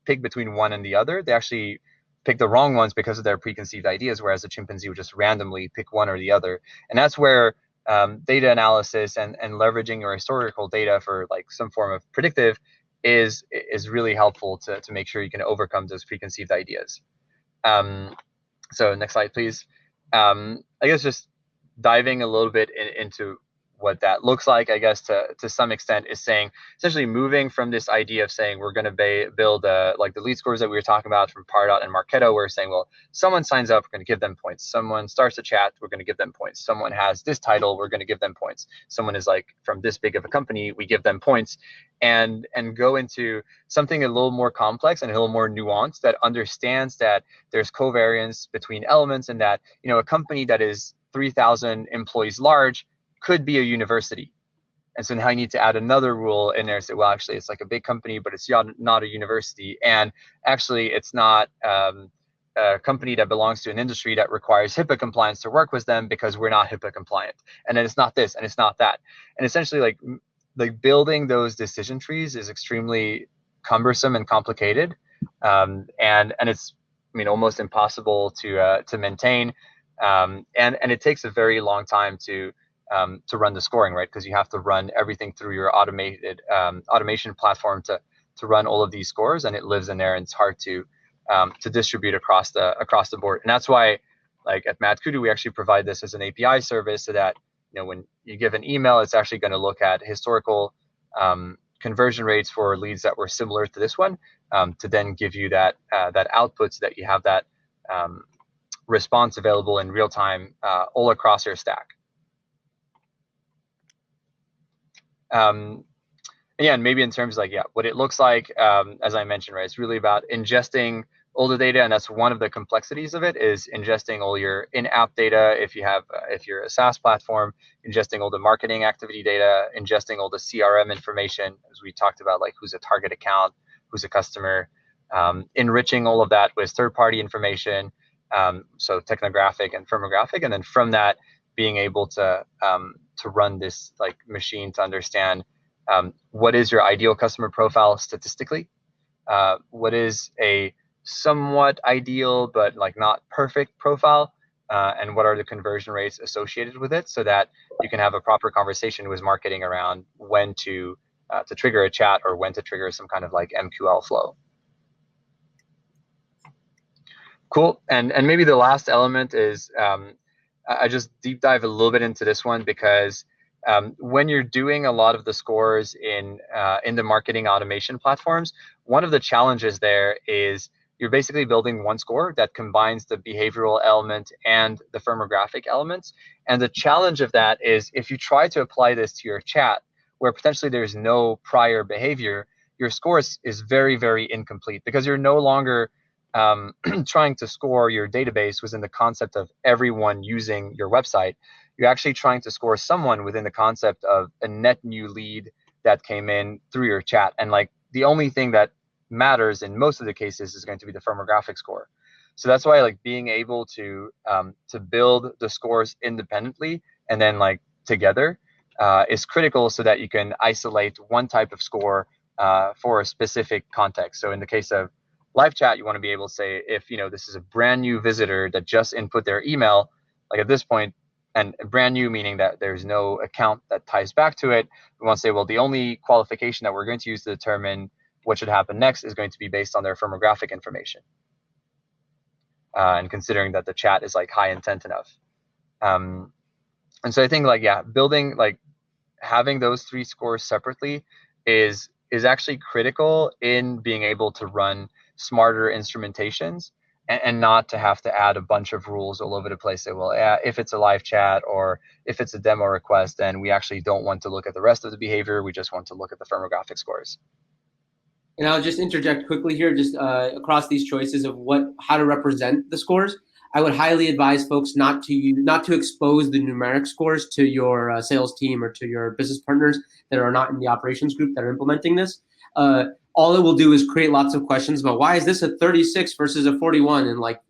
Speaker 1: pick between one and the other, they actually pick the wrong ones because of their preconceived ideas, whereas a chimpanzee would just randomly pick one or the other. And that's where data analysis and leveraging your historical data for like some form of predictive is really helpful to make sure you can overcome those preconceived ideas. So next slide, please. I guess just diving a little bit into what that looks like, I guess, to some extent, is saying essentially moving from this idea of saying we're going to build like the lead scores that we were talking about from Pardot and Marketo. We're saying, well, someone signs up, we're going to give them points. Someone starts a chat, we're going to give them points. Someone has this title, we're going to give them points. Someone is like from this big of a company, we give them points, and go into something a little more complex and a little more nuanced that understands that there's covariance between elements, and that a company that is 3,000 employees large could be a university. And so now you need to add another rule in there. Say, well, actually, it's like a big company, but it's not a university. And actually, it's not a company that belongs to an industry that requires HIPAA compliance to work with them, because we're not HIPAA compliant. And then it's not this, and it's not that. And essentially, like building those decision trees is extremely cumbersome and complicated, and it's almost impossible to maintain. And it takes a very long time to run the scoring, right? Because you have to run everything through your automation platform to run all of these scores, and it lives in there, and it's hard to distribute across the board. And that's why, like at Mad Kudu, we actually provide this as an API service, so that when you give an email, it's actually going to look at historical conversion rates for leads that were similar to this one, to then give you that output, so that you have that response available in real time all across your stack. And maybe in terms of what it looks like, as I mentioned, right, it's really about ingesting all the data, and that's one of the complexities of it, is ingesting all your in-app data. If you're a SaaS platform, ingesting all the marketing activity data, ingesting all the CRM information, as we talked about, like who's a target account, who's a customer, enriching all of that with third-party information, so technographic and firmographic, and then from that being able to run this like machine to understand what is your ideal customer profile statistically, what is a somewhat ideal but like not perfect profile, and what are the conversion rates associated with it, so that you can have a proper conversation with marketing around when to trigger a chat, or when to trigger some kind of like MQL flow. Cool. And maybe the last element is I just deep dive a little bit into this one, because when you're doing a lot of the scores in the marketing automation platforms, one of the challenges there is you're basically building one score that combines the behavioral element and the firmographic elements. And the challenge of that is if you try to apply this to your chat, where potentially there's no prior behavior, your score is very, very incomplete because you're no longer trying to score your database within the concept of everyone using your website. You're actually trying to score someone within the concept of a net new lead that came in through your chat. And like the only thing that matters in most of the cases is going to be the firmographic score. So that's why like being able to build the scores independently and then like together is critical so that you can isolate one type of score for a specific context. So in the case of live chat, you want to be able to say if this is a brand new visitor that just input their email, like at this point, and brand new meaning that there's no account that ties back to it, we want to say, well, the only qualification that we're going to use to determine what should happen next is going to be based on their firmographic information. And considering that the chat is like high intent enough. And so I think like, yeah, building like having those three scores separately is actually critical in being able to run smarter instrumentations and not to have to add a bunch of rules all over the place. Say, well, yeah, if it's a live chat or if it's a demo request, then we actually don't want to look at the rest of the behavior. We just want to look at the firmographic scores.
Speaker 2: And I'll just interject quickly here, just across these choices of how to represent the scores. I would highly advise folks not to expose the numeric scores to your sales team or to your business partners that are not in the operations group that are implementing this. All it will do is create lots of questions about why is this a 36 versus a 41, and like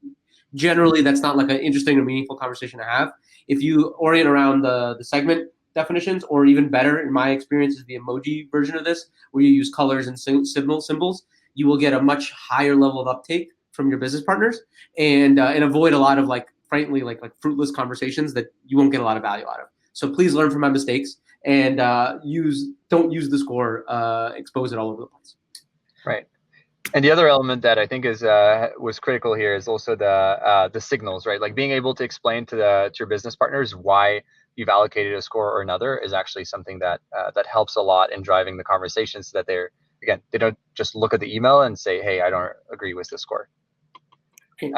Speaker 2: generally that's not like an interesting or meaningful conversation to have. If you orient around the segment definitions, or even better, in my experience, is the emoji version of this, where you use colors and symbols, you will get a much higher level of uptake from your business partners, and avoid a lot of frankly fruitless conversations that you won't get a lot of value out of. So please learn from my mistakes and don't use the score, expose it all over the place.
Speaker 1: Right. And the other element that I think was critical here is also the signals, right? Like being able to explain to your business partners why you've allocated a score or another is actually something that helps a lot in driving the conversation, so that they don't just look at the email and say, hey, I don't agree with this score.
Speaker 2: Okay.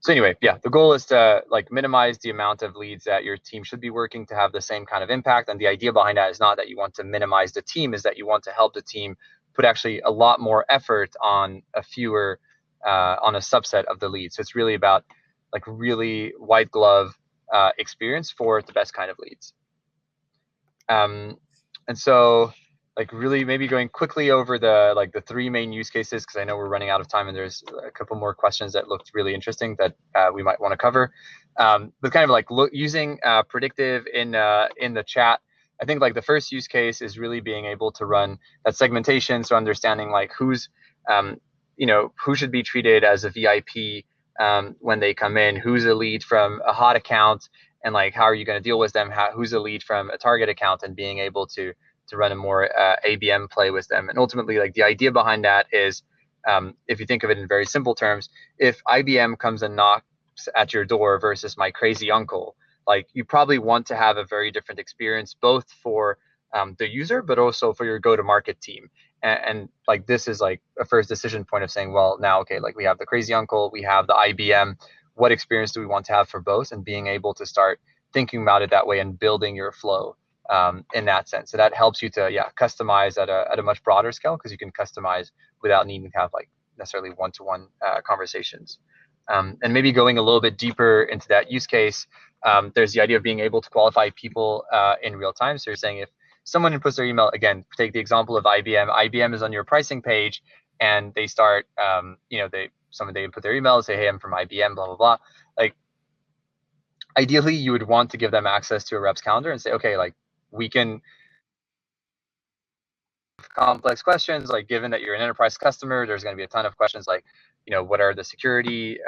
Speaker 1: So anyway, yeah, the goal is to like minimize the amount of leads that your team should be working to have the same kind of impact. And the idea behind that is not that you want to minimize the team, is that you want to help the team put actually a lot more effort on a subset of the leads. So it's really about like really white glove experience for the best kind of leads. And so like really maybe going quickly over the three main use cases, because I know we're running out of time and there's a couple more questions that looked really interesting that we might want to cover. But kind of like using predictive in the chat. I think like the first use case is really being able to run that segmentation, so understanding like who should be treated as a VIP when they come in, who's a lead from a hot account, and like how are you going to deal with them, who's a lead from a target account, and being able to run a more ABM play with them. And ultimately, like the idea behind that is, if you think of it in very simple terms, if IBM comes and knocks at your door versus my crazy uncle, like you probably want to have a very different experience, both for the user, but also for your go-to-market team. And like this is like a first decision point of saying, well, now, okay, like we have the crazy uncle, we have the IBM. What experience do we want to have for both? And being able to start thinking about it that way and building your flow in that sense. So that helps you to customize at a much broader scale, because you can customize without needing to have like necessarily one-to-one conversations. And maybe going a little bit deeper into that use case, there's the idea of being able to qualify people in real time. So you're saying if someone inputs their email, again, take the example of IBM. IBM is on your pricing page, and they start, they input their email and say, hey, I'm from IBM, blah, blah, blah. Like, ideally, you would want to give them access to a rep's calendar and say, okay, like we can complex questions, like given that you're an enterprise customer, there's going to be a ton of questions like, what are the security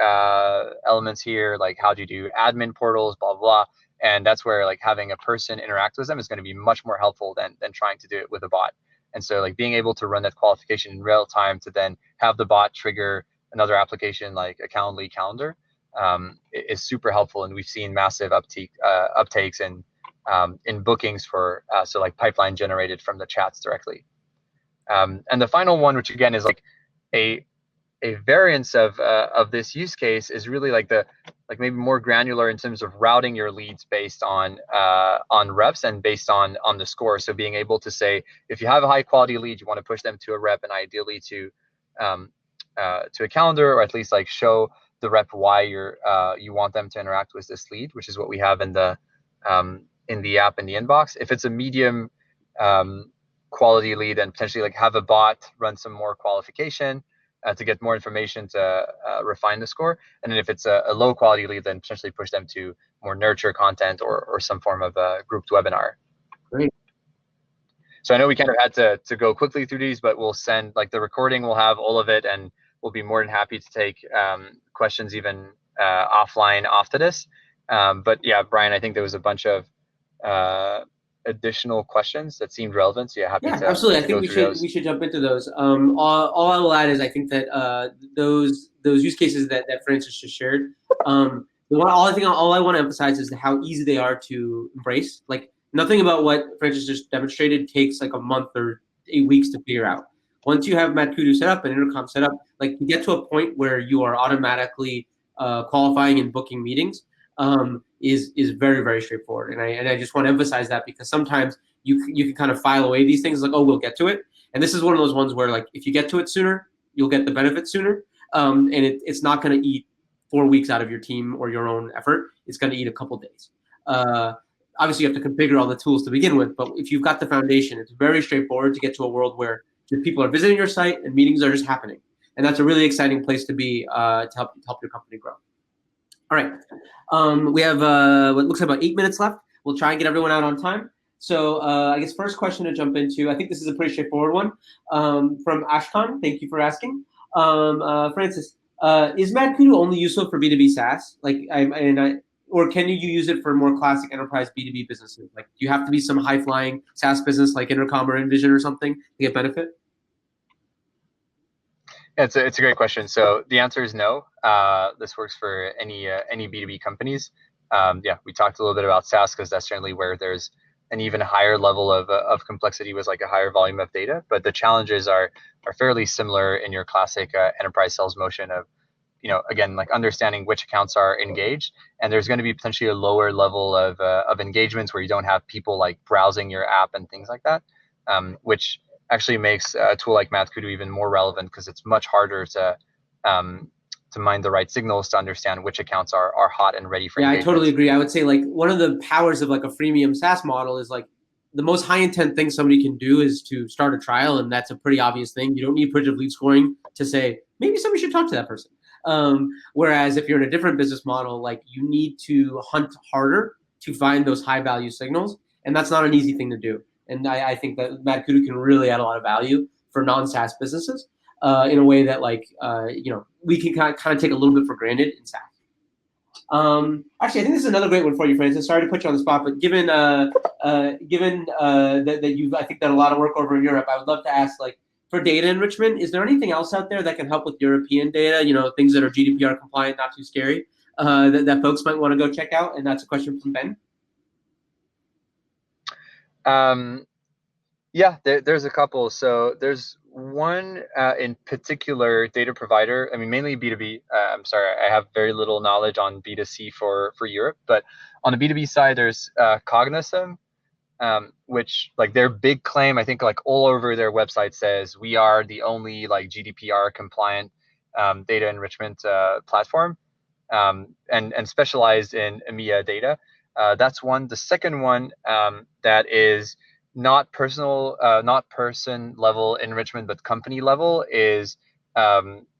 Speaker 1: elements here? Like, how do you do admin portals, blah, blah, blah. And that's where like having a person interact with them is going to be much more helpful than trying to do it with a bot. And so like being able to run that qualification in real time to then have the bot trigger another application like a Calendly calendar is super helpful. And we've seen massive uptakes in bookings for so like pipeline generated from the chats directly. And the final one, which again is like a a variance of this use case is really like maybe more granular in terms of routing your leads based on reps and based on the score. So being able to say, if you have a high quality lead, you want to push them to a rep and ideally um, to a calendar, or at least like show the rep why you want them to interact with this lead, which is what we have in the app in the inbox. If it's a medium quality lead, then potentially like have a bot run some more qualification to get more information to refine the score. And then if it's a low quality lead, then potentially push them to more nurture content or some form of a grouped webinar.
Speaker 2: Great.
Speaker 1: So I know we kind of had to go quickly through these, but we'll send like the recording, we'll have all of it, and we'll be more than happy to take questions even offline after this. But yeah, Brian, I think there was a bunch of additional questions that seemed relevant. So yeah, happy
Speaker 2: Yeah, absolutely. I
Speaker 1: to
Speaker 2: think
Speaker 1: go
Speaker 2: we
Speaker 1: through
Speaker 2: should
Speaker 1: those.
Speaker 2: we should jump into those. All I will add is I think that those use cases that Francis just shared, all I want to emphasize is how easy they are to embrace. Like nothing about what Francis just demonstrated takes like a month or 8 weeks to figure out. Once you have Matt Kudu set up and Intercom set up, like you get to a point where you are automatically qualifying and booking meetings is very very straightforward. And I just want to emphasize that because sometimes you can kind of file away these things like, oh, we'll get to it. And this is one of those ones where like if you get to it sooner, you'll get the benefit sooner. And it's not going to eat 4 weeks out of your team or your own effort. It's going to eat a couple days. Obviously, you have to configure all the tools to begin with, but if you've got the foundation, it's very straightforward to get to a world where people are visiting your site and meetings are just happening. And that's a really exciting place to be to help your company grow. All right. We have what looks like about 8 minutes left. We'll try and get everyone out on time. So I guess first question to jump into, I think this is a pretty straightforward one from Ashkan. Thank you for asking. Francis, is Mad Kudu only useful for B2B SaaS? Or can you use it for more classic enterprise B2B businesses? Like, do you have to be some high flying SaaS business like Intercom or Envision or something to get benefit?
Speaker 1: Yeah, it's a great question. So the answer is no. This works for any B2B companies. Yeah, we talked a little bit about SaaS because that's generally where there's an even higher level of complexity with like a higher volume of data. But the challenges are fairly similar in your classic enterprise sales motion of, again, like understanding which accounts are engaged, and there's going to be potentially a lower level of engagements where you don't have people like browsing your app and things like that, which actually makes a tool like MathKudu even more relevant because it's much harder to mine the right signals to understand which accounts are hot and ready for
Speaker 2: Yeah, I totally
Speaker 1: engagement.
Speaker 2: agree. I would say like one of the powers of like a freemium SaaS model is like the most high intent thing somebody can do is to start a trial, and that's a pretty obvious thing. You don't need predictive lead scoring to say maybe somebody should talk to that person. Whereas if you're in a different business model, like you need to hunt harder to find those high value signals, and that's not an easy thing to do. And I think that Mad Kudu can really add a lot of value for non SaaS businesses in a way that like we can kind of take a little bit for granted in SaaS. Actually, I think this is another great one for you, Francis. Sorry to put you on the spot, but given that you've, I think, done a lot of work over in Europe, I would love to ask, like, for data enrichment, is there anything else out there that can help with European data? Things that are GDPR compliant, not too scary, that folks might want to go check out. And that's a question from Ben.
Speaker 1: Yeah, there's a couple. So there's one in particular data provider. I mean, mainly B2B. I'm sorry, I have very little knowledge on B2C for Europe, but on the B2B side, there's Cognizant, which like their big claim, I think like all over their website says we are the only like GDPR compliant data enrichment platform, and specialized in EMEA data. That's one. The second one that is not not person level enrichment, but company level is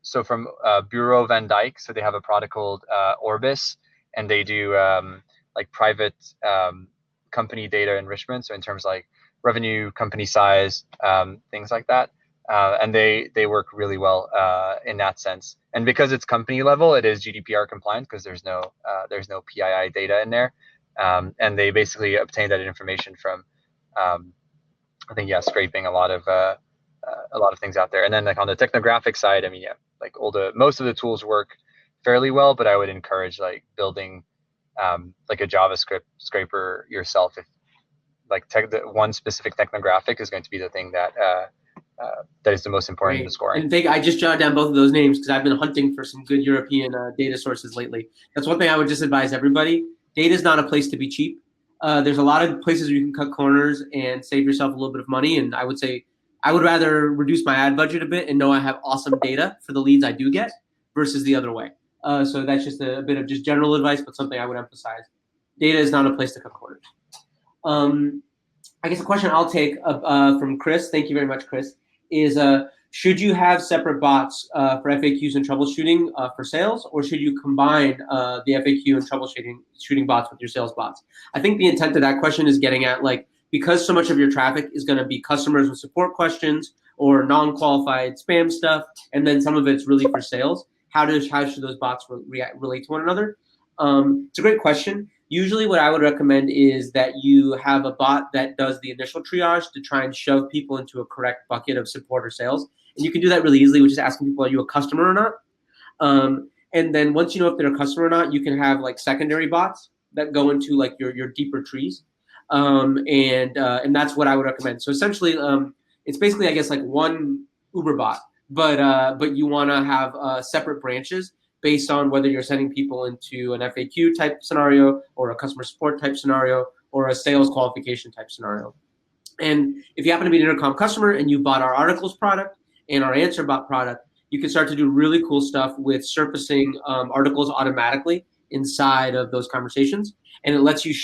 Speaker 1: so from Bureau Van Dyke. So they have a product called Orbis, and they do like private company data enrichment. So in terms of like revenue, company size, things like that. And they work really well in that sense. And because it's company level, it is GDPR compliant because there's no PII data in there. And they basically obtain that information from, I think, yeah, scraping a lot of things out there. And then like on the technographic side, I mean, yeah, like most of the tools work fairly well, but I would encourage like building like a JavaScript scraper yourself if like one specific technographic is going to be the thing that that is the most important in the
Speaker 2: Great.
Speaker 1: scoring.
Speaker 2: And I just jotted down both of those names because I've been hunting for some good European data sources lately. That's one thing I would just advise everybody. Data is not a place to be cheap. There's a lot of places where you can cut corners and save yourself a little bit of money. And I would say I would rather reduce my ad budget a bit and know I have awesome data for the leads I do get versus the other way. So that's just a bit of just general advice, but something I would emphasize. Data is not a place to cut corners. I guess a question I'll take from Chris, thank you very much, Chris, is should you have separate bots for FAQs and troubleshooting for sales, or should you combine the FAQ and troubleshooting bots with your sales bots? I think the intent of that question is getting at, like, because so much of your traffic is going to be customers with support questions or non-qualified spam stuff, and then some of it's really for sales, how should those bots relate to one another? It's a great question. Usually what I would recommend is that you have a bot that does the initial triage to try and shove people into a correct bucket of support or sales. And you can do that really easily, which is asking people, are you a customer or not? And then once you know if they're a customer or not, you can have like secondary bots that go into like your deeper trees. And that's what I would recommend. So essentially, it's basically, I guess, like one Uber bot, but you want to have separate branches based on whether you're sending people into an FAQ type scenario or a customer support type scenario or a sales qualification type scenario. And if you happen to be an Intercom customer and you bought our articles product and our answer bot product, you can start to do really cool stuff with surfacing articles automatically inside of those conversations. And it lets you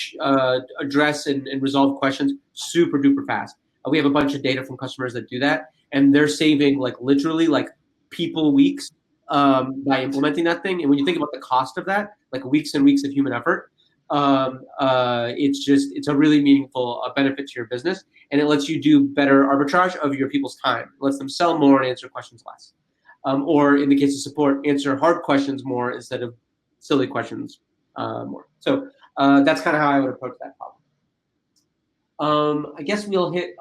Speaker 2: address and resolve questions super duper fast. We have a bunch of data from customers that do that, and they're saving like literally like people weeks by implementing that thing. And when you think about the cost of that, like weeks and weeks of human effort, it's a really meaningful benefit to your business, and it lets you do better arbitrage of your people's time. It lets them sell more and answer questions less. Or in the case of support, answer hard questions more instead of silly questions more. So that's kind of how I would approach that problem. I guess we'll hit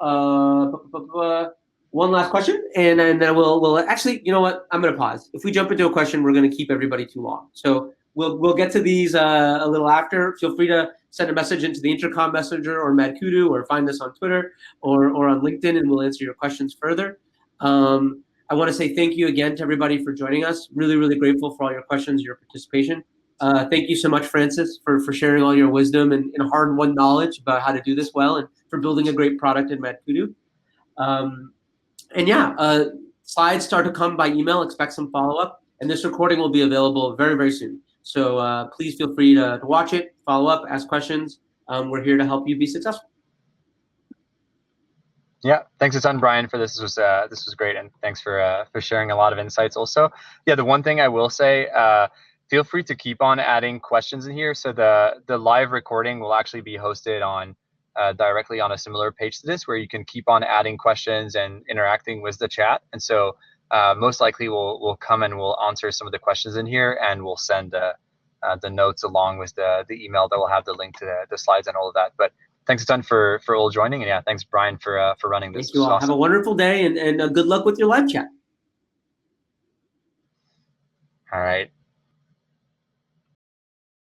Speaker 2: one last question, and then we'll actually, you know what? I'm going to pause. If we jump into a question, we're going to keep everybody too long. So we'll get to these a little after. Feel free to send a message into the Intercom Messenger or Mad Kudu, or find us on Twitter or on LinkedIn, and we'll answer your questions further. I want to say thank you again to everybody for joining us. Really, really grateful for all your questions, your participation. Thank you so much, Francis, for sharing all your wisdom and hard-won knowledge about how to do this well, and for building a great product in Mad Kudu. And yeah, slides start to come by email. Expect some follow-up, and this recording will be available very, very soon. So please feel free to watch it, follow up, ask questions. We're here to help you be successful.
Speaker 1: Yeah, thanks a ton, Brian, for this. This was great, and thanks for sharing a lot of insights. Also, yeah, the one thing I will say, feel free to keep on adding questions in here. So the live recording will actually be hosted on directly on a similar page to this, where you can keep on adding questions and interacting with the chat. And so most likely we'll come and we'll answer some of the questions in here, and we'll send the notes along with the email that will have the link to the slides and all of that. But thanks a ton for all joining, and yeah, thanks Brian for running this.
Speaker 2: Thank you all. Awesome. Have a wonderful day, and good luck with your live chat.
Speaker 1: All right.